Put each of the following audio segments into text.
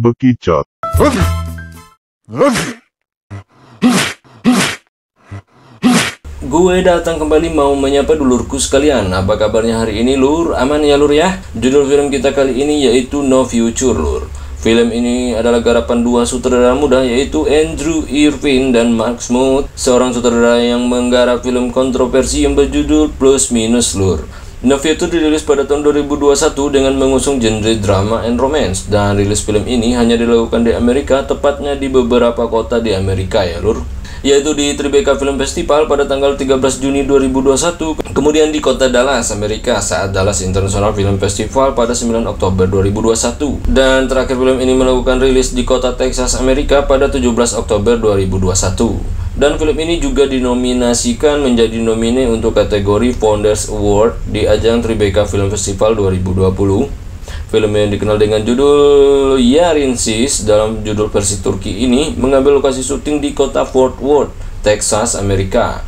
Bekicot. Gue datang kembali mau menyapa dulurku sekalian. Apa kabarnya hari ini, lur? Aman ya, lur ya? Judul film kita kali ini yaitu No Future, lur. Film ini adalah garapan dua sutradara muda yaitu Andrew Irvin dan Mark Smoot, seorang sutradara yang menggarap film kontroversi yang berjudul Plus Minus, lur. No Future dirilis pada tahun 2021 dengan mengusung genre drama and romance, dan rilis film ini hanya dilakukan di Amerika, tepatnya di beberapa kota di Amerika ya, lur, yaitu di Tribeca Film Festival pada tanggal 13 Juni 2021, kemudian di kota Dallas, Amerika saat Dallas International Film Festival pada 9 Oktober 2021, dan terakhir film ini melakukan rilis di kota Texas, Amerika pada 17 Oktober 2021. Dan film ini juga dinominasikan menjadi nomine untuk kategori Founders Award di ajang Tribeca Film Festival 2020. Film yang dikenal dengan judul Yarinsis dalam judul versi Turki ini mengambil lokasi syuting di kota Fort Worth, Texas, Amerika.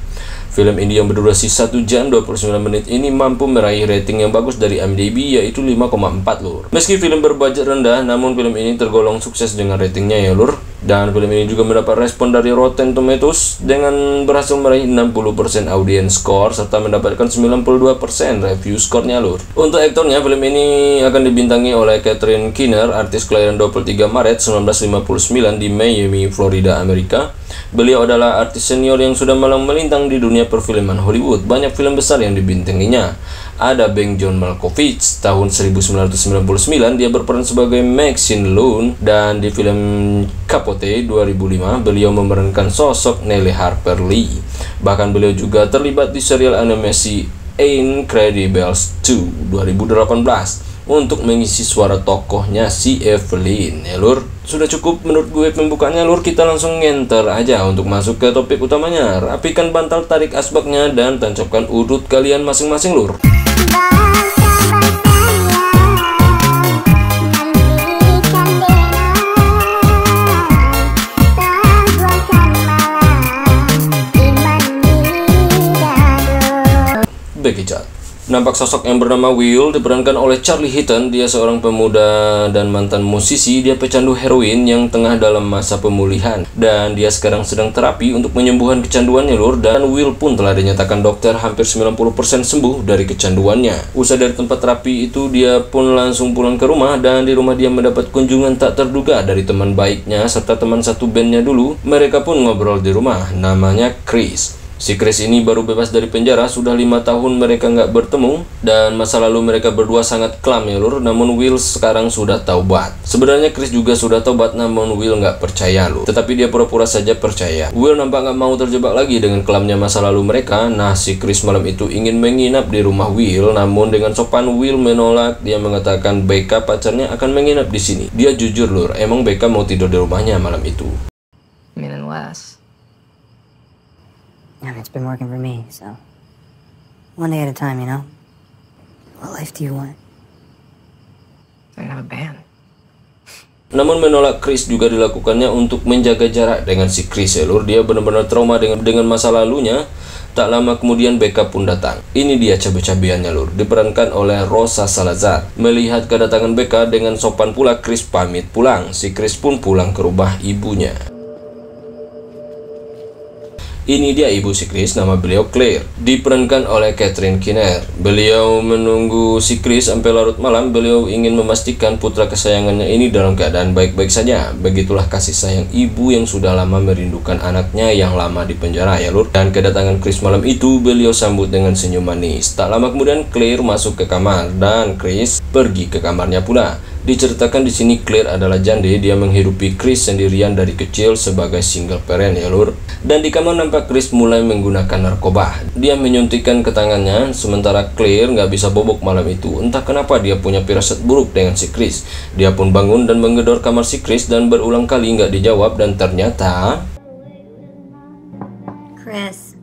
Film ini yang berdurasi 1 jam 29 menit ini mampu meraih rating yang bagus dari IMDb yaitu 5,4, lur. Meski film berbudget rendah, namun film ini tergolong sukses dengan ratingnya ya, lur. Dan film ini juga mendapat respon dari Rotten Tomatoes dengan berhasil meraih 60% audience score serta mendapatkan 92% review score-nya, lur. Untuk aktornya, film ini akan dibintangi oleh Catherine Keener, artis kelahiran 23 Maret 1959 di Miami, Florida, Amerika. Beliau adalah artis senior yang sudah malang melintang di dunia perfilman Hollywood. Banyak film besar yang dibintanginya. Ada Bang John Malkovich tahun 1999, dia berperan sebagai Maxine Lune, dan di film Capote 2005 beliau memerankan sosok Nellie Harper Lee. Bahkan beliau juga terlibat di serial animasi Incredibles 2 2018 untuk mengisi suara tokohnya si Evelyn ya, lur. Sudah cukup menurut gue pembukanya, lur. Kita langsung ngenter aja untuk masuk ke topik utamanya. Rapikan bantal, tarik asbaknya, dan tancapkan udut kalian masing-masing, lur. Bekicot. Nampak sosok yang bernama Will diperankan oleh Charlie Heaton. Dia seorang pemuda dan mantan musisi. Dia pecandu heroin yang tengah dalam masa pemulihan, dan dia sekarang sedang terapi untuk penyembuhan kecanduannya, lur. Dan Will pun telah dinyatakan dokter hampir 90% sembuh dari kecanduannya. Usai dari tempat terapi itu, dia pun langsung pulang ke rumah, dan di rumah dia mendapat kunjungan tak terduga dari teman baiknya serta teman satu bandnya dulu. Mereka pun ngobrol di rumah, namanya Chris. Si Chris ini baru bebas dari penjara, sudah 5 tahun mereka nggak bertemu, dan masa lalu mereka berdua sangat kelam ya, lur. Namun Will sekarang sudah taubat. Sebenarnya Chris juga sudah taubat, namun Will nggak percaya, lur. Tetapi dia pura-pura saja percaya. Will nampak nggak mau terjebak lagi dengan kelamnya masa lalu mereka. Nah, si Chris malam itu ingin menginap di rumah Will, namun dengan sopan Will menolak. Dia mengatakan Becca pacarnya akan menginap di sini. Dia jujur, lur, emang Becca mau tidur di rumahnya malam itu. Yeah, it's been working for me, so one day at a time, you know. What life do you want? I have a band. Namun menolak Chris juga dilakukannya untuk menjaga jarak dengan si Chris ya, lur. Dia benar-benar trauma dengan masa lalunya. Tak lama kemudian Becca pun datang. Ini dia cabe-cabeannya, lur, diperankan oleh Rosa Salazar. Melihat kedatangan Becca, dengan sopan pula Chris pamit pulang. Si Chris pun pulang ke rumah ibunya. Ini dia ibu si Chris, nama beliau Claire, diperankan oleh Catherine Keener. Beliau menunggu si Chris sampai larut malam. Beliau ingin memastikan putra kesayangannya ini dalam keadaan baik-baik saja. Begitulah kasih sayang ibu yang sudah lama merindukan anaknya yang lama di penjara ya, lur. Dan kedatangan Chris malam itu beliau sambut dengan senyum manis. Tak lama kemudian Claire masuk ke kamar dan Chris pergi ke kamarnya pula. Diceritakan di sini Claire adalah jande. Dia menghidupi Chris sendirian dari kecil sebagai single parent ya, lur. Dan di kamar nampak Chris mulai menggunakan narkoba. Dia menyuntikkan ke tangannya, sementara Claire nggak bisa bobok malam itu. Entah kenapa dia punya firasat buruk dengan si Chris. Dia pun bangun dan menggedor kamar si Chris, dan berulang kali nggak dijawab. Dan ternyata Chris,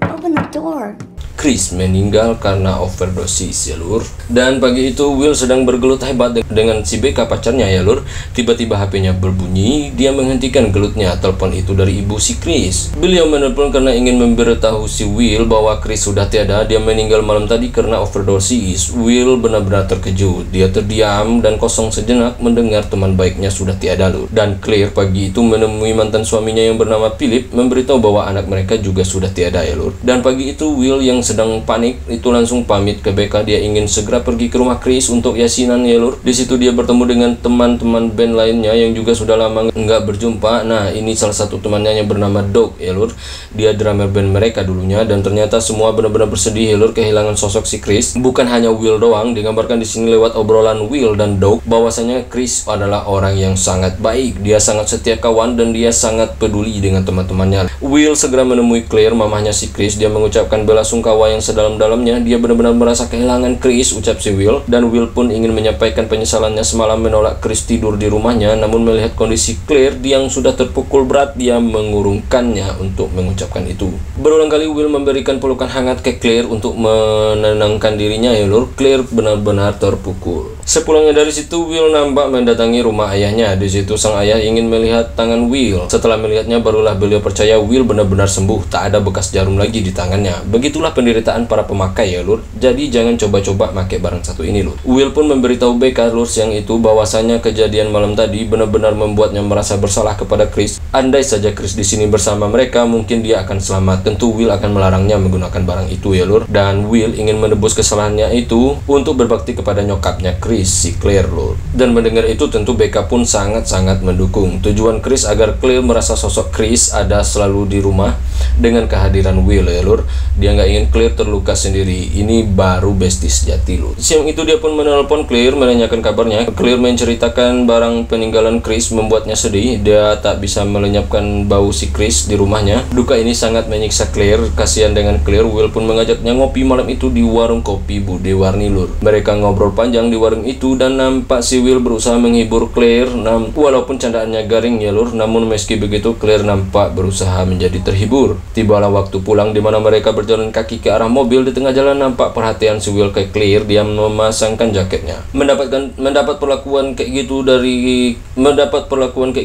open the door. Chris meninggal karena overdosis ya lur. Dan pagi itu Will sedang bergelut hebat dengan si Becca pacarnya ya lur. Tiba-tiba HP-nya berbunyi, dia menghentikan gelutnya. Telepon itu dari ibu si Chris. Beliau menelpon karena ingin memberitahu si Will bahwa Chris sudah tiada, dia meninggal malam tadi karena overdosis. Will benar-benar terkejut. Dia terdiam dan kosong sejenak mendengar teman baiknya sudah tiada lur. Dan Claire pagi itu menemui mantan suaminya yang bernama Philip, memberitahu bahwa anak mereka juga sudah tiada ya lur. Dan pagi itu Will yang sedang panik itu langsung pamit ke Becca. Dia ingin segera pergi ke rumah Chris untuk yasinan ya lur. Di situ dia bertemu dengan teman-teman band lainnya yang juga sudah lama nggak berjumpa. Nah, ini salah satu temannya yang bernama Doug ya lur. Dia drummer band mereka dulunya, dan ternyata semua benar-benar bersedih ya lur kehilangan sosok si Chris. Bukan hanya Will doang, digambarkan di sini lewat obrolan Will dan Doug bahwasanya Chris adalah orang yang sangat baik. Dia sangat setia kawan dan dia sangat peduli dengan teman-temannya. Will segera menemui Claire, mamahnya si Chris. Dia mengucapkan bela sungkawa yang sedalam-dalamnya. Dia benar-benar merasa kehilangan Chris, ucap si Will. Dan Will pun ingin menyampaikan penyesalannya semalam menolak Chris tidur di rumahnya. Namun melihat kondisi Claire yang sudah terpukul berat, dia mengurungkannya untuk mengucapkan itu. Berulang kali Will memberikan pelukan hangat ke Claire untuk menenangkan dirinya ya lur. Claire benar-benar terpukul. Sepulangnya dari situ, Will nampak mendatangi rumah ayahnya. Di situ sang ayah ingin melihat tangan Will. Setelah melihatnya, barulah beliau percaya Will benar-benar sembuh. Tak ada bekas jarum lagi di tangannya. Begitulah penderitaan para pemakai ya lur. Jadi jangan coba-coba pakai barang satu ini lur. Will pun memberitahu Becca lur siang itu bahwasanya kejadian malam tadi benar-benar membuatnya merasa bersalah kepada Chris. Andai saja Chris di sini bersama mereka, mungkin dia akan selamat. Tentu Will akan melarangnya menggunakan barang itu ya lur. Dan Will ingin menebus kesalahannya itu untuk berbakti kepada nyokapnya Chris, si Claire lur. Dan mendengar itu tentu Becca pun sangat-sangat mendukung. Tujuan Chris agar Claire merasa sosok Chris ada selalu di rumah dengan kehadiran Will ya lur. Dia nggak ingin Claire terluka sendiri. Ini baru bestie sejati lur. Siang itu dia pun menelpon Claire menanyakan kabarnya. Claire menceritakan barang peninggalan Chris membuatnya sedih. Dia tak bisa melenyapkan bau si Chris di rumahnya. Duka ini sangat menyiksa Claire. Kasihan dengan Claire, Will pun mengajaknya ngopi malam itu di warung kopi Bude Warni lur. Mereka ngobrol panjang di warung itu dan nampak si Will berusaha menghibur Claire. Walaupun candaannya garing ya lur, namun meski begitu Claire nampak berusaha menjadi terhibur. Tibalah waktu pulang di mana mereka berjalan kaki ke arah mobil. Di tengah jalan nampak perhatian si Will ke Claire. Dia memasangkan jaketnya. Mendapat perlakuan kayak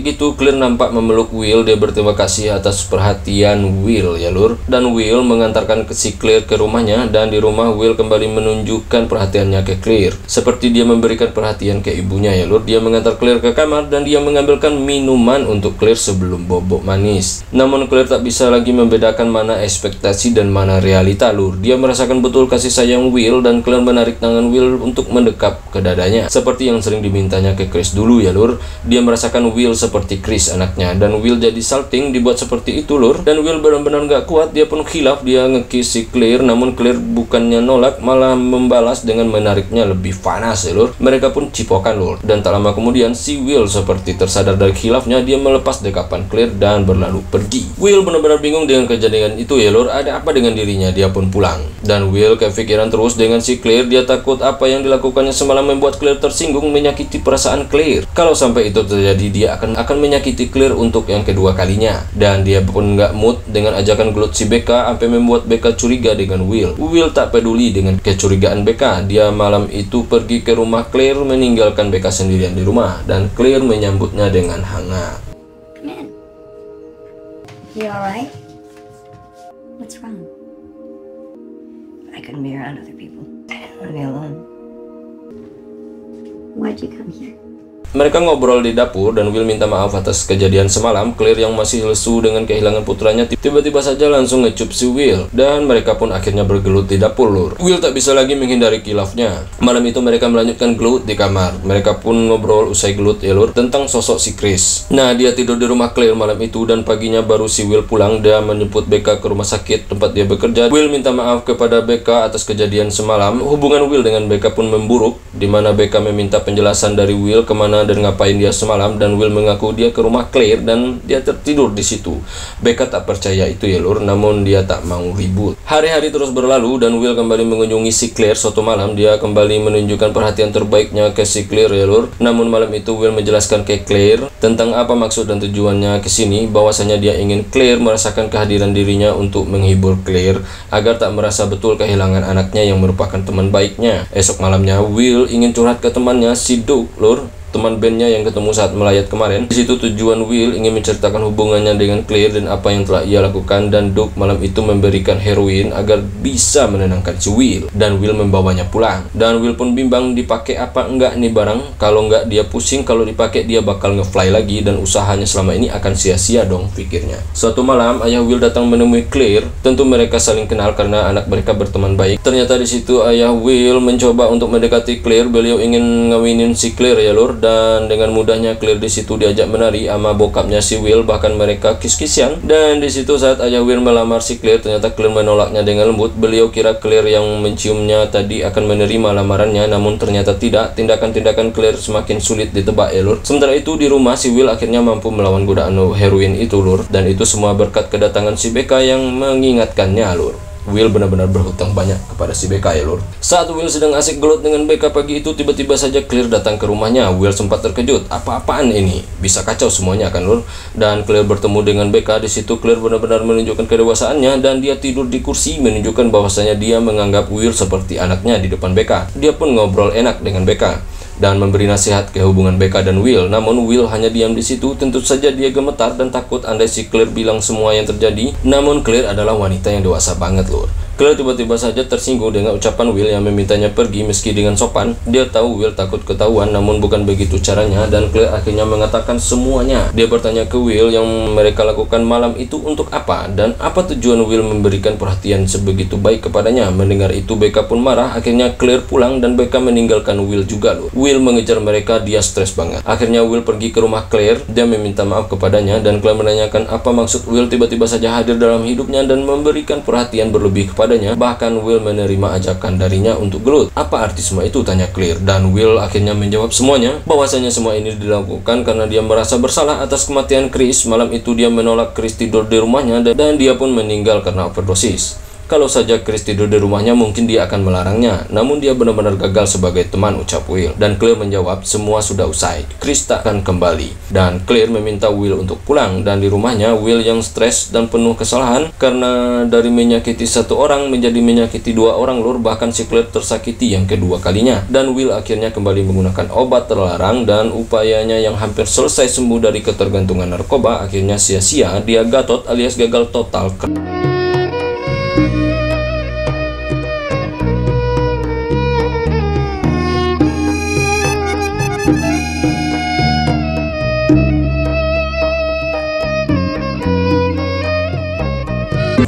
gitu, Claire nampak memeluk Will. Dia berterima kasih atas perhatian Will ya lur. Dan Will mengantarkan si Claire ke rumahnya, dan di rumah Will kembali menunjukkan perhatiannya ke Claire. Seperti dia memberikan perhatian ke ibunya ya lur. Dia mengantar Claire ke kamar dan dia mengambilkan minuman untuk Claire sebelum bobok manis. Namun Claire tak bisa lagi membedakan mana ekspektasi dan mana realita lur. Dia merasakan betul kasih sayang Will, dan Claire menarik tangan Will untuk mendekap ke dadanya seperti yang sering dimintanya ke Chris dulu ya lur. Dia merasakan Will seperti Chris anaknya, dan Will jadi salting dibuat seperti itu lur. Dan Will benar-benar gak kuat. Dia pun khilaf. Dia nge-kiss si Claire, namun Claire bukannya nolak, malah membalas dengan menariknya lebih panas ya lur. Mereka pun cipokan lur. Dan tak lama kemudian si Will seperti tersadar dari khilafnya. Dia melepas dekapan Claire dan berlalu pergi. Will benar-benar bingung dengan kejadian itu ya lur. Ada apa dengan dirinya? Dia pun pulang. Dan Will kepikiran terus dengan si Claire. Dia takut apa yang dilakukannya semalam membuat Claire tersinggung, menyakiti perasaan Claire. Kalau sampai itu terjadi, dia akan menyakiti Claire untuk yang kedua kalinya. Dan dia pun nggak mood dengan ajakan gelut si Becca, sampai membuat Becca curiga dengan Will. Will tak peduli dengan kecurigaan Becca. Dia malam itu pergi ke rumah Claire, meninggalkan Becca sendirian di rumah, dan Claire menyambutnya dengan hangat. Come in. You alright? What's wrong? I couldn't be around other people. I didn't want to be alone. Why'd you come here? Mereka ngobrol di dapur dan Will minta maaf atas kejadian semalam. Claire yang masih lesu dengan kehilangan putranya tiba-tiba saja langsung ngecup si Will, dan mereka pun akhirnya bergelut di dapur lur. Will tak bisa lagi menghindari kilafnya. Malam itu mereka melanjutkan gelut di kamar. Mereka pun ngobrol usai gelut ya lur tentang sosok si Chris. Nah, dia tidur di rumah Claire malam itu, dan paginya baru si Will pulang. Dia menjemput Becca ke rumah sakit tempat dia bekerja. Will minta maaf kepada Becca atas kejadian semalam. Hubungan Will dengan Becca pun memburuk, di mana Becca meminta penjelasan dari Will kemana mana dan ngapain dia semalam, dan Will mengaku dia ke rumah Claire dan dia tertidur di situ. Becca tak percaya itu ya lur, namun dia tak mau ribut. Hari-hari terus berlalu dan Will kembali mengunjungi si Claire. Suatu malam dia kembali menunjukkan perhatian terbaiknya ke si Claire ya lur. Namun malam itu Will menjelaskan ke Claire tentang apa maksud dan tujuannya ke sini, bahwasanya dia ingin Claire merasakan kehadiran dirinya untuk menghibur Claire agar tak merasa betul kehilangan anaknya yang merupakan teman baiknya. Esok malamnya Will ingin curhat ke temannya si Doug lur, teman bandnya yang ketemu saat melayat kemarin. Di situ tujuan Will ingin menceritakan hubungannya dengan Claire dan apa yang telah ia lakukan, dan Doug malam itu memberikan heroin agar bisa menenangkan si Will, dan Will membawanya pulang. Dan Will pun bimbang dipakai apa enggak nih barang. Kalau enggak dia pusing, kalau dipakai dia bakal ngefly lagi dan usahanya selama ini akan sia-sia dong pikirnya. Suatu malam ayah Will datang menemui Claire. Tentu mereka saling kenal karena anak mereka berteman baik. Ternyata di situ ayah Will mencoba untuk mendekati Claire. Beliau ingin ngawinin si Claire ya lur, dan dengan mudahnya Claire di situ diajak menari sama bokapnya si Will, bahkan mereka kiss-kissan. Dan di situ saat ayah Will melamar si Claire, ternyata Claire menolaknya dengan lembut. Beliau kira Claire yang menciumnya tadi akan menerima lamarannya, namun ternyata tidak. Tindakan-tindakan Claire semakin sulit ditebak ya lur. Sementara itu di rumah si Will akhirnya mampu melawan godaan heroin itu lur, dan itu semua berkat kedatangan si Becca yang mengingatkannya lur. Will benar-benar berhutang banyak kepada si Becca ya lur. Saat Will sedang asik gelut dengan Becca pagi itu, tiba-tiba saja Claire datang ke rumahnya. Will sempat terkejut, apa-apaan ini? Bisa kacau semuanya kan lur. Dan Claire bertemu dengan Becca. Di situ Claire benar-benar menunjukkan kedewasaannya dan dia tidur di kursi, menunjukkan bahwasanya dia menganggap Will seperti anaknya di depan Becca. Dia pun ngobrol enak dengan Becca dan memberi nasihat ke hubungan Becca dan Will. Namun Will hanya diam di situ. Tentu saja dia gemetar dan takut andai si Claire bilang semua yang terjadi. Namun Claire adalah wanita yang dewasa banget lur. Claire tiba-tiba saja tersinggung dengan ucapan Will yang memintanya pergi meski dengan sopan. Dia tahu Will takut ketahuan, namun bukan begitu caranya, dan Claire akhirnya mengatakan semuanya. Dia bertanya ke Will yang mereka lakukan malam itu untuk apa, dan apa tujuan Will memberikan perhatian sebegitu baik kepadanya. Mendengar itu Becca pun marah. Akhirnya Claire pulang dan Becca meninggalkan Will juga loh. Will mengejar mereka, dia stres banget. Akhirnya Will pergi ke rumah Claire. Dia meminta maaf kepadanya dan Claire menanyakan apa maksud Will tiba-tiba saja hadir dalam hidupnya dan memberikan perhatian berlebih kepadanya. Bahkan Will menerima ajakan darinya untuk gelut. Apa arti semua itu, tanya Claire, dan Will akhirnya menjawab semuanya, bahwasanya semua ini dilakukan karena dia merasa bersalah atas kematian Chris. Malam itu dia menolak Chris tidur di rumahnya dan dia pun meninggal karena overdosis. Kalau saja Chris tidur di rumahnya mungkin dia akan melarangnya, namun dia benar-benar gagal sebagai teman, ucap Will. Dan Claire menjawab semua sudah usai, Chris tak akan kembali. Dan Claire meminta Will untuk pulang, dan di rumahnya Will yang stres dan penuh kesalahan karena dari menyakiti satu orang menjadi menyakiti dua orang lur. Bahkan si Claire tersakiti yang kedua kalinya, dan Will akhirnya kembali menggunakan obat terlarang, dan upayanya yang hampir selesai sembuh dari ketergantungan narkoba akhirnya sia-sia. Dia gatot alias gagal total.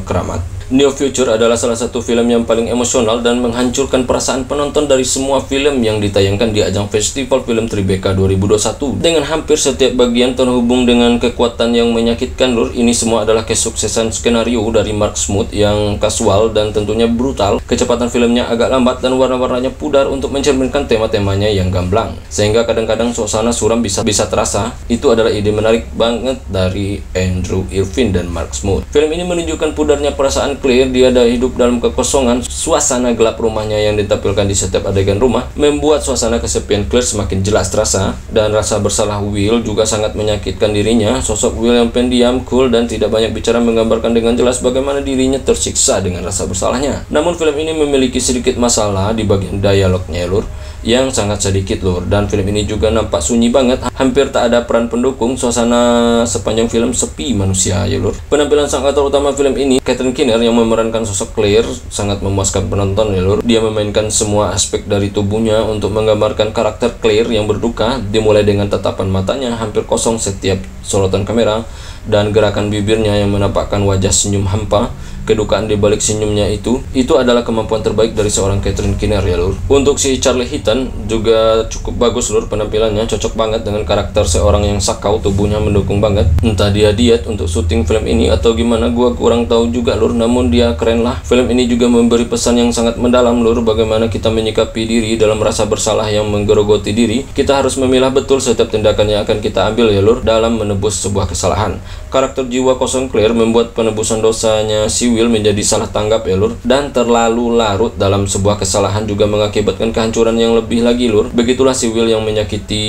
Keramat. Neo Future adalah salah satu film yang paling emosional dan menghancurkan perasaan penonton dari semua film yang ditayangkan di ajang Festival Film Tribeca 2021. Dengan hampir setiap bagian terhubung dengan kekuatan yang menyakitkan lur. Ini semua adalah kesuksesan skenario dari Mark Smoot yang kasual dan tentunya brutal. Kecepatan filmnya agak lambat dan warna-warnanya pudar untuk mencerminkan tema-temanya yang gamblang, sehingga kadang-kadang suasana suram bisa terasa. Itu adalah ide menarik banget dari Andrew Irvin dan Mark Smoot. Film ini menunjukkan pudarnya perasaan Claire. Dia ada hidup dalam kekosongan. Suasana gelap rumahnya yang ditampilkan di setiap adegan rumah membuat suasana kesepian Claire semakin jelas terasa, dan rasa bersalah Will juga sangat menyakitkan dirinya. Sosok Will yang pendiam, cool, dan tidak banyak bicara menggambarkan dengan jelas bagaimana dirinya tersiksa dengan rasa bersalahnya. Namun film ini memiliki sedikit masalah di bagian dialognya lur, yang sangat sedikit lur, dan film ini juga nampak sunyi banget, hampir tak ada peran pendukung. Suasana sepanjang film sepi manusia ya lur. Penampilan sang aktor utama film ini, Catherine Keener, yang memerankan sosok Claire, sangat memuaskan penonton ya lur. Dia memainkan semua aspek dari tubuhnya untuk menggambarkan karakter Claire yang berduka, dimulai dengan tatapan matanya hampir kosong setiap sorotan kamera dan gerakan bibirnya yang menampakkan wajah senyum hampa. kedukaan di balik senyumnya itu adalah kemampuan terbaik dari seorang Catherine Keener ya lur. Untuk si Charlie Heaton juga cukup bagus lur penampilannya, cocok banget dengan karakter seorang yang sakau, tubuhnya mendukung banget. Entah dia diet untuk syuting film ini atau gimana, gua kurang tahu juga lur, namun dia keren lah. Film ini juga memberi pesan yang sangat mendalam lur, bagaimana kita menyikapi diri dalam rasa bersalah yang menggerogoti diri. Kita harus memilah betul setiap tindakan yang akan kita ambil ya lur dalam menebus sebuah kesalahan. Karakter jiwa kosong Claire membuat penebusan dosanya si Will menjadi salah tanggap ya lur, dan terlalu larut dalam sebuah kesalahan juga mengakibatkan kehancuran yang lebih lagi lur. Begitulah si Will yang menyakiti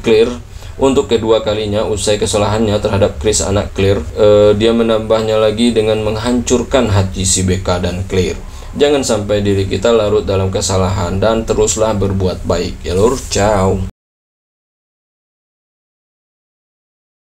Claire untuk kedua kalinya usai kesalahannya terhadap Chris anak Claire. Dia menambahnya lagi dengan menghancurkan hati si Becca dan Claire. Jangan sampai diri kita larut dalam kesalahan dan teruslah berbuat baik ya lur. Ciao.